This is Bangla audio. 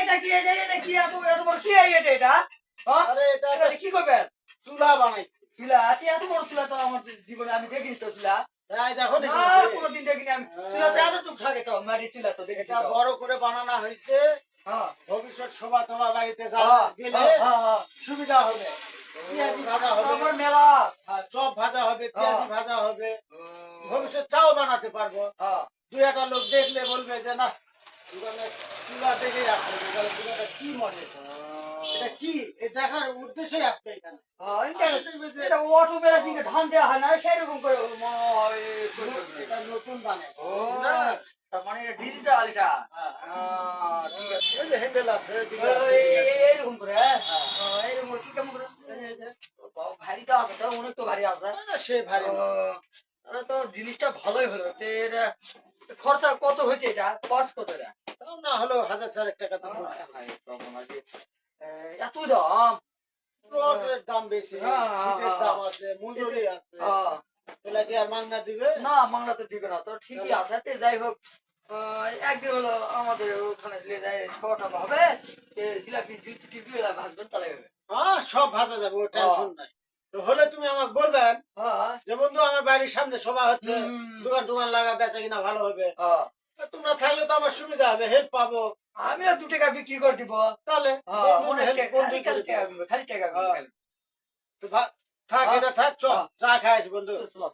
এটা কি এত বড় কি এটা আরে এটা কি করবেন? চুলা বানাইছি। চুলা এত বড় চুলা তো আমার জীবনে আমি দেখিনি তো চুলা। তাই দেখো না কোনোদিন দেখিনি আমি। চুলা তো এতটুকু থাকে তো মাটির চুলা তো দেখেছি এটা তো। বড় করে বানানো হয়েছে। হ্যাঁ ভবিষ্যৎ শোভা তোমার বাড়িতে গেলে সুবিধা হবে। পেঁয়াজি ভাজা হবে, আমার মেলা চপ ভাজা হবে, পেঁয়াজি ভাজা হবে। ভবিষ্যৎ চাও বানাতে পারবো। দুই একটা লোক দেখলে বলবে যে না দোকানে চুলা দেখেই আসবে, চুলাটা কি মডেল, এটা কি এই দেখার উদ্দেশ্যই আসবে এখানে। এটা অটো বেলা ধান দেওয়া হয় না সেরকম করে এটা নতুন বানায়। তার মানে ডিজিটাল এটা। ঠিক আছে এই যে হ্যান্ডেল আছে, এইরকম করে এইরকম করে কি কেমন করে ভারী তো আছে তো অনেক তো ভারী আছে সে ভারী না। তাহলে তো জিনিসটা ভালোই হলো তো এটা খরচা কত হয়েছে এটা খরচ কত এটা তাও না হলেও 1,000 টাকা তো এত দাম রডের দাম বেশি, সিটের দাম আছে, মজুরি আছে, এগুলা কি আর মাংনা দিবে? না মাংনা তো দিবে না তো ঠিকই আছে তো যাই হোক একদিন হলো আমাদের ওখানে শোটা হবে জিলাপি টিপি ভাজবেন তাহলে হবে হ্যাঁ সব ভাজা যাবে, ও টেনশন নাই। তো হলে তুমি আমাকে বলবেন যে বন্ধু আমার বাড়ির সামনে সভা হচ্ছে, দোকান টোকান লাগা বেচা কিনা ভালো হবে। তোমরা থাকলে তো আমার সুবিধা হবে, হেল্প পাবো। আমিও 2 টাকা বিক্রি করে দিব তাহলে খালি টাকা তো থাক, এটা থাক, চল চা খাই আসি বন্ধু। চলো